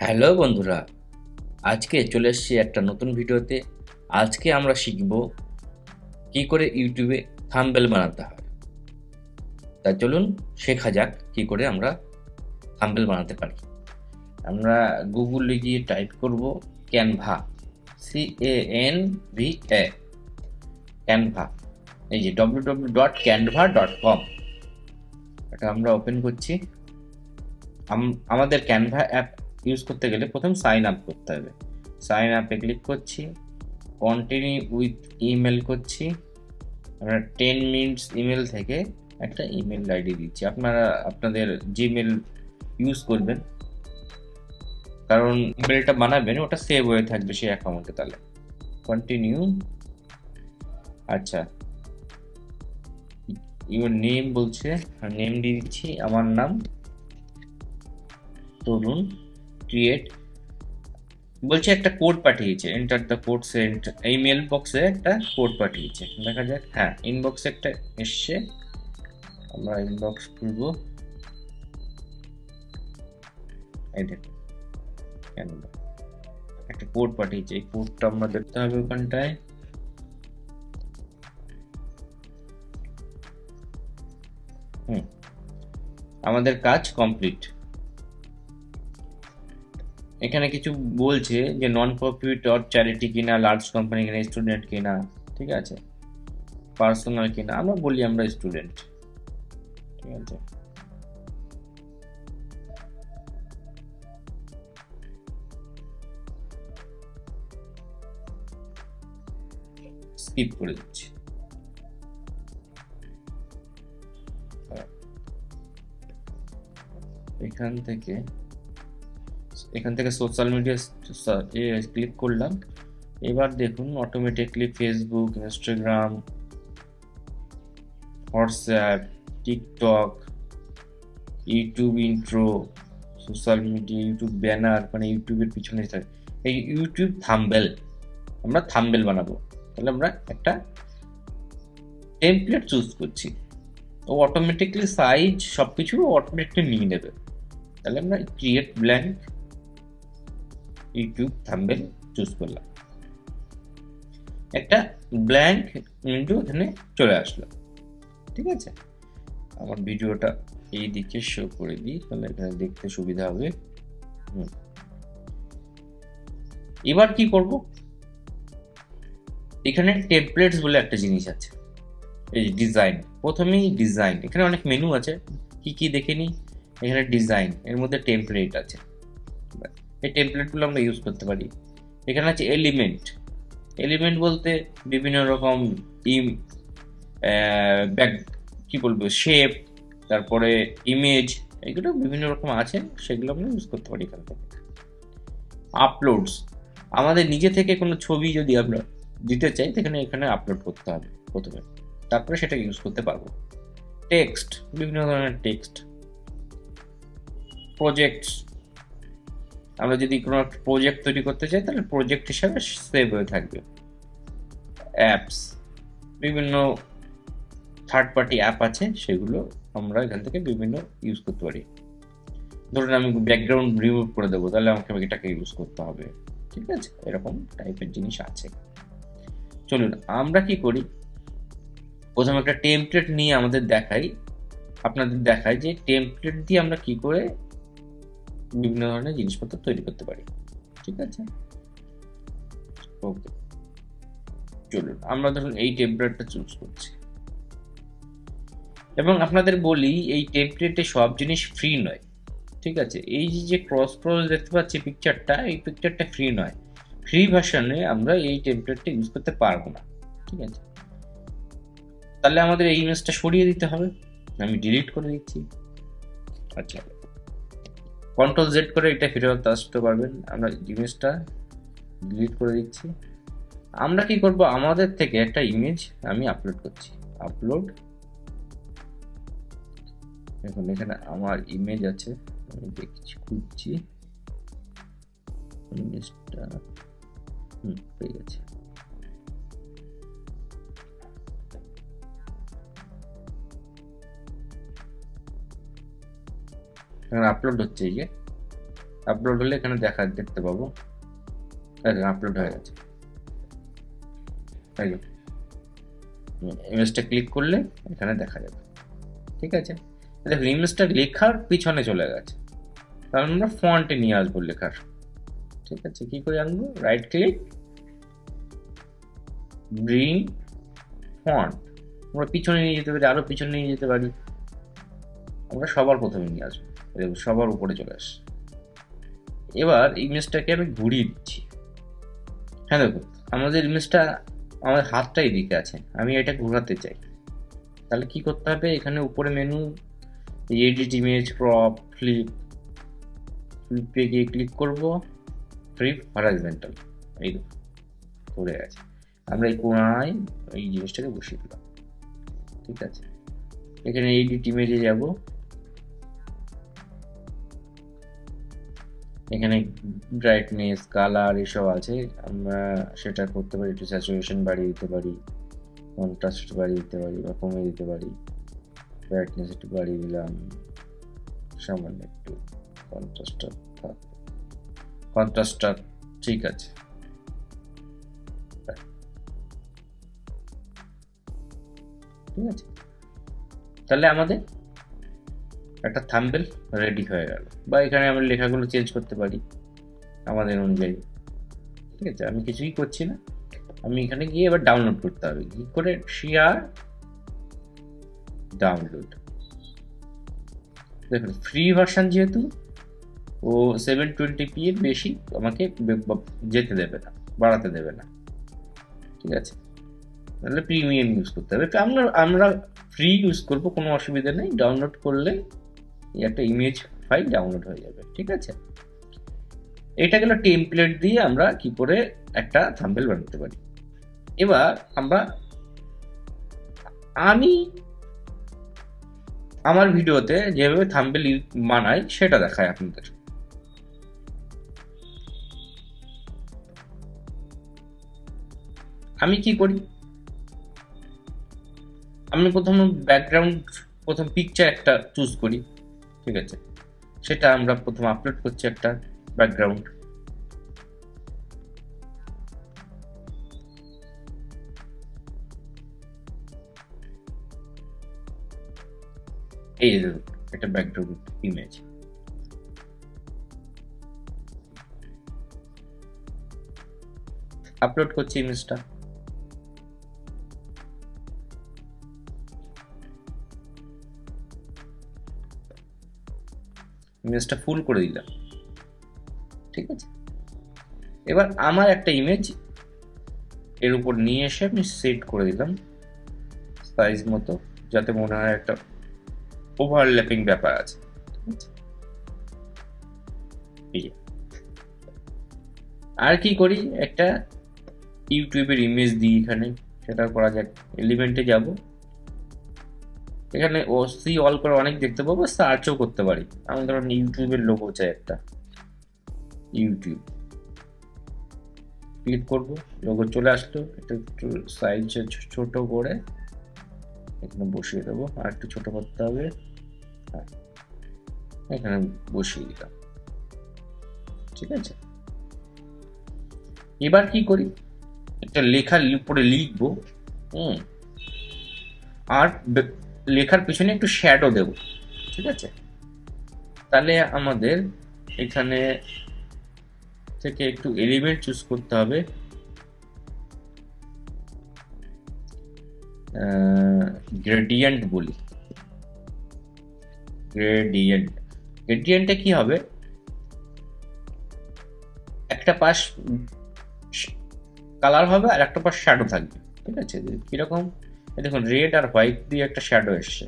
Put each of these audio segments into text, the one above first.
Hello বন্ধুরা, আজকে চলে এসেছি একটা নতুন ভিডিওতে। আজকে আমরা শিখব কি করে ইউটিউবে থাম্বনেল বানাতে হয়। তা চলুন শেখা যাক কি করে আমরা থাম্বনেল বানাতে পারি। আমরা গুগলে গিয়ে টাইপ করব ক্যানভা, CANVA, ক্যানভা। এই যে www.canva.com, এটা আমরা ওপেন করছি। আমাদের ক্যানভা অ্যাপ ইউজ করতে গেলে প্রথম সাইন আপ করতে হবে। সাইন আপে ক্লিক করছি, কন্টিনিউ উইথ ইমেল করছি। আমরা 10 মিনিটস ইমেল থেকে একটা ইমেল আইডি দিচ্ছি। আপনারা আপনাদের জিমেল ইউজ করবেন, কারণ ইমেলটা বানাবেন ওটা সেভ হয়ে থাকবে সেই অ্যাকাউন্টে। তাহলে কন্টিনিউ। আচ্ছা, ইউর নেম বলছে, নেম দিয়ে দিচ্ছি আমার নাম তরুণ। ক্রিয়েট বলছে, একটা কোড পাঠিয়েছে, এন্টার দ্য কোড সেন্ট। এই মেল বক্সে একটা কোড পাঠিয়েছে, দেখা যাক। হ্যাঁ, ইনবক্সে একটা এসছে, আমরা ইনবক্স খুলবো। এই দেখুন, একটা কোড পাঠিয়েছে, এই কোডটা আমরা দেখতে হবে ওখানটায়। আমাদের কাজ কমপ্লিট। এখানে কিছু বলছে যে নন প্রফিট অর চ্যারিটি কিনা, লার্জ কোম্পানি কিনা, স্টুডেন্ট কিনা, ঠিক আছে, পার্সোনাল কিনা। আমরা বলি আমরা স্টুডেন্ট, ঠিক আছে। স্কিপ করে দিচ্ছি। এখান থেকে সোশ্যাল মিডিয়া ক্লিক করলাম। এবার দেখুন automatically Facebook, Instagram, WhatsApp, TikTok, YouTube intro, social media, YouTube banner, মানে ইউটিউবের পিছনে থাকে এই ইউটিউব থাম্বনেল। আমরা থাম্বনেল বানাবো, তাহলে আমরা একটা টেমপ্লেট চুজ করছি। ও অটোমেটিকলি সাইজ সব কিছু অটোমেটিকলি নিয়ে নেবে। তাহলে আমরা create blank YouTube thumbnail choose করলাম, একটা ব্ল্যাঙ্ক উইন্ডো এখানে চলে আসলো, ঠিক আছে। আমার ভিডিওটা এই দিকে শো করে দিই, তাহলে এখানে দেখতে সুবিধা হবে। এবার কি করব, এখানে টেমপ্লেটস বলে একটা জিনিস আছে, এই ডিজাইন। প্রথমেই ডিজাইন, এখানে অনেক মেনু আছে, কি কি দেখে নিই। এখানে ডিজাইন, এর মধ্যে টেমপ্লেট আছে, এই টেমপ্লেটগুলো আমরা ইউজ করতে পারি। এখানে আছে এলিমেন্ট। এলিমেন্ট বলতে বিভিন্ন রকম ব্যাক, কি বলবো, শেপ, তারপরে ইমেজ, এগুলো বিভিন্ন রকম আছে, সেগুলো আমরা ইউজ করতে পারি এখান থেকে। আপলোডস, আমাদের নিজে থেকে কোনো ছবি যদি আমরা দিতে চাই, সেখানে এখানে আপলোড করতে হবে প্রথমে, তারপরে সেটা ইউজ করতে পারবো। টেক্সট, বিভিন্ন ধরনের টেক্সট। প্রজেক্টস, আমরা যদি কোনো প্রজেক্ট তৈরি করতে চাই তাহলে প্রজেক্ট হিসাবে সেভ হয়ে থাকবে। অ্যাপস, বিভিন্ন থার্ড পার্টি অ্যাপ আছে, সেগুলো আমরা এখান থেকে বিভিন্ন ইউজ করতে পারি। ধরুন আমি ব্যাকগ্রাউন্ড রিমুভ করে দেবো, তাহলে আমাকে এটাকে ইউজ করতে হবে, ঠিক আছে। এরকম টাইপের জিনিস আছে। চলুন আমরা কি করি, প্রথমে একটা টেমপ্লেট নিয়ে আপনাদের দেখাই যে টেমপ্লেট দিয়ে আমরা কি করে বিভিন্ন ধরনের জিনিসপত্র তৈরি করতে পারি, ঠিক আছে। ওকে, চলুন আমরা ধরুন এই টেমপ্লেটটা চুজ করছি, এবং আপনাদের বলি এই টেমপ্লেটে সব জিনিস ফ্রি নয়, ঠিক আছে। এই যে ক্রস দেখতে পাচ্ছি পিকচারটা, এই পিকচারটা ফ্রি নয়। ফ্রি ভার্সনে আমরা এই টেমপ্লেটটা ইউজ করতে পারবো না, ঠিক আছে। তাহলে আমাদের এই ইমেজটা সরিয়ে দিতে হবে, আমি ডিলিট করে দিচ্ছি। আচ্ছা, কন্ট্রোল জেড করে এটা ফেরত আসতে পারবেন। আমরা ইমেজটা ডিলিট করে দিচ্ছি। আমরা কি করব, আমাদের থেকে একটা ইমেজ আমি আপলোড করছি। আপলোড, এখন এখানে আমার ইমেজ আছে, আমি দেখছি, খুঁজছি ইমেজটা। পেয়ে গেছে। এখন আপলোড হচ্ছে, এই যে আপলোড হলে এখানে দেখতে পাবো, আপলোড হয়ে গেছে। ইমেজটা ক্লিক করলে এখানে দেখা যাবে। ঠিক আছে, দেখো ইমেজটা লেখার পিছনে চলে গেছে, কারণ আমরা ফন্টে নিয়ে আসবো লেখার। ঠিক আছে, কি করে আনবো? Right click, bring font. আমরা পিছনে নিয়ে যেতে পারি, আরো পিছনে নিয়ে যেতে পারি। আমরা সবার প্রথমে নিয়ে আসবো, সবার উপরে চলে আসে। এবার ইমেজটাকে আমি ঘুরিয়ে দিচ্ছি। হ্যাঁ দেখো, আমাদের ইমেজটা, আমাদের হাতটা এদিকে আছে, আমি এটা ঘোরাতে চাই। তাহলে কি করতে হবে? এখানে উপরে মেনু, এডিট ইমেজ, ক্রপ, ফ্লিপে গিয়ে ক্লিক করব, ফ্লিপ হরাইজন্টাল। এই ঘুরে গেছে। আমরা এই কোণায় এই জিনিসটাকে বসিয়ে দিলাম। ঠিক আছে, এখানে এডিট ইমেজে যাব, এখানে ব্রাইটনেস, কালার এসব আছে, আমরা সেটা করতে পারি। একটু স্যাচুরেশন বাড়িয়ে দিতে পারি, কন্ট্রাস্ট বাড়িয়ে দিতে পারি বা কমিয়ে দিতে পারি। ব্রাইটনেস একটু বাড়িয়ে দিলাম, সামান্য একটু কন্ট্রাস্টটা ঠিক আছে। ঠিক আছে, তাহলে আমাদের একটা থাম্বনেল রেডি হয়ে গেল। বা এখানে আমরা লেখাগুলো চেঞ্জ করতে পারি আমাদের অনুযায়ী। ঠিক আছে, আমি কিছুই করছি না, আমি এখানে গিয়ে এবার ডাউনলোড করতে হবে। কি করে? Share, download. দেখুন ফ্রি ভার্সন যেহেতু, ও 720p এর বেশি আমাকে যেতে দেবে না, বাড়াতে দেবে না। ঠিক আছে, তাহলে প্রিমিয়াম ইউজ করতে হবে। আমরা ফ্রি ইউজ করব, কোনো অসুবিধা নেই। ডাউনলোড করলে একটা ইমেজ ফাইল ডাউনলোড হয়ে যাবে। ঠিক আছে, এটা গেল টেমপ্লেট দিয়ে আমরা কি করে একটা থাম্বনেল বানাতে পারি। এবার আমি আমার ভিডিওতে যেভাবে থাম্বনেল বানাই সেটা দেখাই আপনাদের। আমি কি করি? আমি প্রথম পিকচার একটা চুজ করি। ঠিক আছে, সেটা আমরা প্রথম আপলোড করছি একটা ব্যাকগ্রাউন্ড। এই যে একটা ব্যাকগ্রাউন্ড ইমেজ। আপলোড করছি ইমেজটা। ইমেজটা ফুল করে দিলাম। ঠিক আছে, এবার আমার একটা ইমেজ এর উপর নিয়ে এসে আমি সেট করে দিলাম সাইজ মতো, যাতে মনে হয় একটা ওভারল্যাপিং ব্যাপার আছে। আর কি করি? একটা ইউটিউবের ইমেজ দিই এখানে, সেটা করা যাক। এলিমেন্টে যাব, এখানে সি অল করে অনেক দেখতে পাবো, সার্চও করতে পারি। আমি ধরুন ইউটিউবের লোগো চাই একটা, ইউটিউব ক্লিক করব, লোগো চলে আসলো। এটা একটু সাইজ ছোট করে এখানে বসিয়ে দেবো, আর একটু ছোট করতে হবে। এখানে বসিয়ে দিলাম। ঠিক আছে, এবার কি করি? একটা লেখার উপরে লিখবো, আর লেখার পিছনে একটু শ্যাডো দেব। ঠিক আছে, তাহলে আমাদের এখানে থেকে একটু এলিমেন্ট চুজ করতে হবে। গ্রেডিয়েন্ট বলি, গ্রেডিয়েন্টে কি হবে? একটা পাশ কালার হবে আর একটা পাশ শ্যাডো থাকবে। ঠিক আছে, কিরকম? দেখুন রেড আর হোয়াইট দিয়ে একটা শ্যাডো এসছে,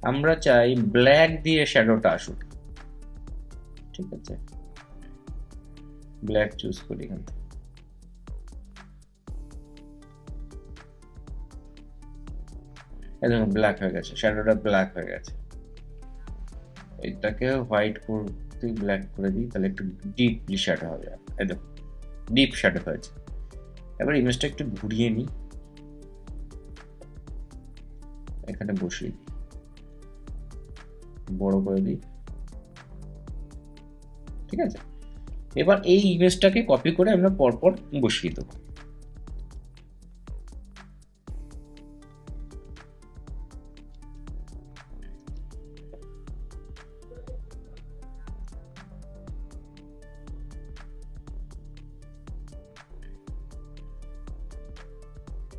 আমরা চাই ব্ল্যাক দিয়ে শ্যাডোটা আসুক। ঠিক আছে, ব্ল্যাক চুজ করি এখান থেকে। দেখুন ব্ল্যাক হয়ে গেছে, শ্যাডোটা ব্ল্যাক হয়ে গেছে। এটাকে হোয়াইট করতে ব্ল্যাক করে দিই, তাহলে একটু ডিপলি শ্যাডো হবে। এই দেখুন ডিপ শ্যাডো হয়েছে। এবার ইমেজটা একটু ঘুরিয়ে নিই, এখানে বসিয়ে দিই, বড় করে দিই। ঠিক আছে। এবার এই ইমেজটাকে কপি করে আমরা পরপর বসিয়ে দেবো।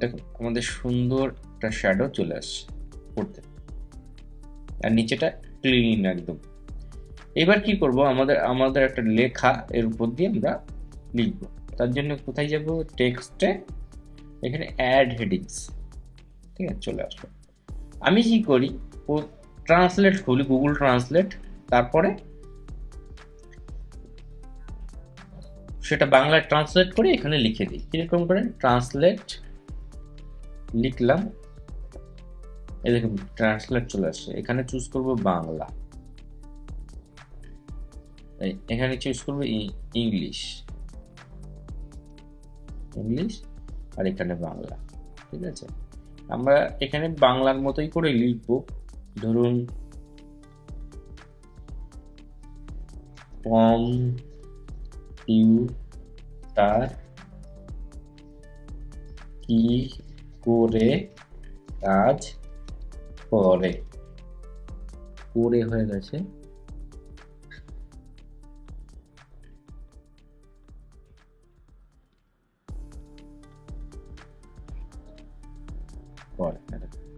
দেখো আমাদের সুন্দর একটা শ্যাডো চলে আসছে পড়তে, আর নিচেটা ক্লিন একদম। এবার কি করব, আমাদের একটা লেখা এর উপর দিয়ে আমরা লিখবো। তার জন্য কোথায় যাব, টেক্সটে, এখানে অ্যাড হেডিংস, ঠিক আছে, চলে আসলো। আমি কি করি, ট্রান্সলেট খুলি, গুগল ট্রান্সলেট, তারপরে সেটা বাংলায় ট্রান্সলেট করে এখানে লিখে দিই। কিরকম করে, ট্রান্সলেট লিখলাম, এই দেখুন ট্রান্সলেট চলে আসছে। এখানে চুজ করব বাংলা, এখানে চুজ করবো ইংলিশ, আর এখানে বাংলা। ঠিক আছে, আমরা এখানে বাংলার মতোই করে লিখবো। ধরুন কম্পিউটার কি করে কাজ করে, হয়ে গেছে।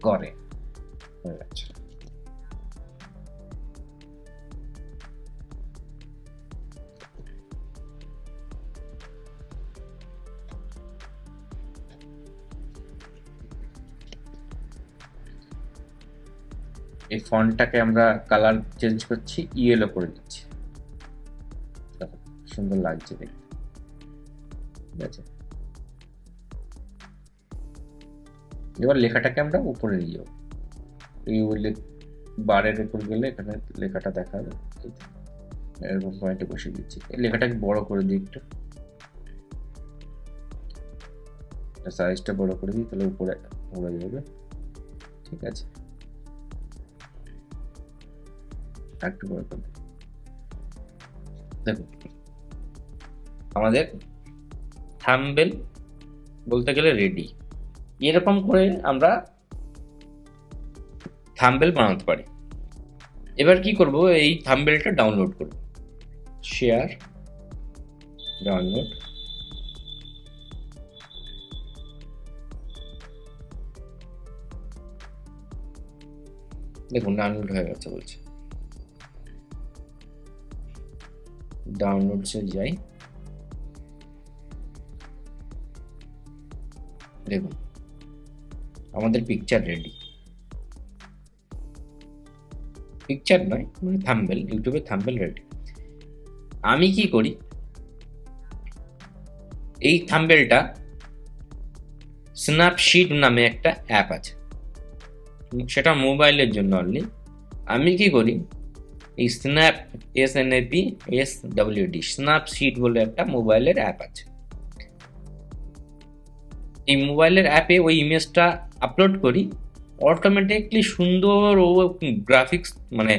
করে হয়ে গেছে। এই ফন্টটাকে আমরা কালার চেঞ্জ করছি, ইয়েলো করে দিচ্ছি, সুন্দর লাগছে দেখতে। ঠিক আছে, এবার লেখাটাকে আমরা উপরে নিয়ে যাবো। এই বারের উপর গেলে এখানে লেখাটা দেখাবে, এরকম পয়েন্টে বসিয়ে দিচ্ছি। এই লেখাটাকে বড় করে দিই একটু, সাইজটা বড় করে দিই, তাহলে উপরে পড়ে যাবে। ঠিক আছে, একটু বড় করে দিই। দেখুন আমাদের থাম্বনেল বলতে গেলে রেডি। এরকম করে আমরা থাম্বনেল বানাতে পারি। এবার কি করব, এই থাম্বনেলটা ডাউনলোড করব, শেয়ার, ডাউনলোড। দেখুন ডাউনলোড হয়ে গেছে বলছে। ডাউনলোডসে যাই, দেখুন আমাদের পিকচার রেডি। পিকচার নয় মানে থাম্বনেল, ইউটিউবে থাম্বনেল রেডি। আমি কি করি, এই থাম্বনেলটা স্ন্যাপশিট নামে একটা অ্যাপ আছে, সেটা মোবাইলের জন্য অনলি। আমি কি করি, এই স্ন্যাপশিট বলে একটা মোবাইলের অ্যাপ আছে। এই মোবাইলের অ্যাপে ওই ইমেজটা আপলোড করি, অটোমেটিকলি সুন্দর ও গ্রাফিক্স মানে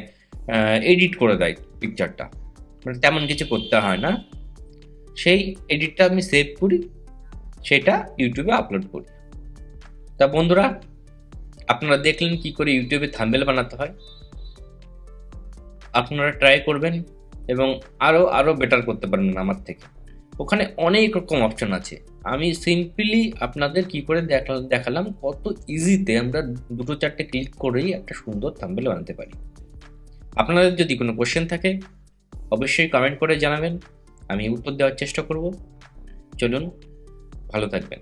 এডিট করে দেয় পিকচারটা, মানে তেমন কিছু করতে হয় না। সেই এডিটটা আমি সেভ করি, সেটা ইউটিউবে আপলোড করি। তা বন্ধুরা, আপনারা দেখলেন কি করে ইউটিউবে থাম্বনেল বানাতে হয়। আপনারা ট্রাই করবেন এবং আরো বেটার করতে পারবেন আমার থেকে। ওখানে অনেক রকম অপশন আছে, আমি সিম্পলি আপনাদের কি করে দেখালাম কত ইজিতে আমরা 2-4টে ক্লিক করেই একটা সুন্দর থাম্বনেল বানাতে পারি। আপনাদের যদি কোনো কোশ্চেন থাকে অবশ্যই কমেন্ট করে জানাবেন, আমি উত্তর দেওয়ার চেষ্টা করব। চলুন, ভালো থাকবেন।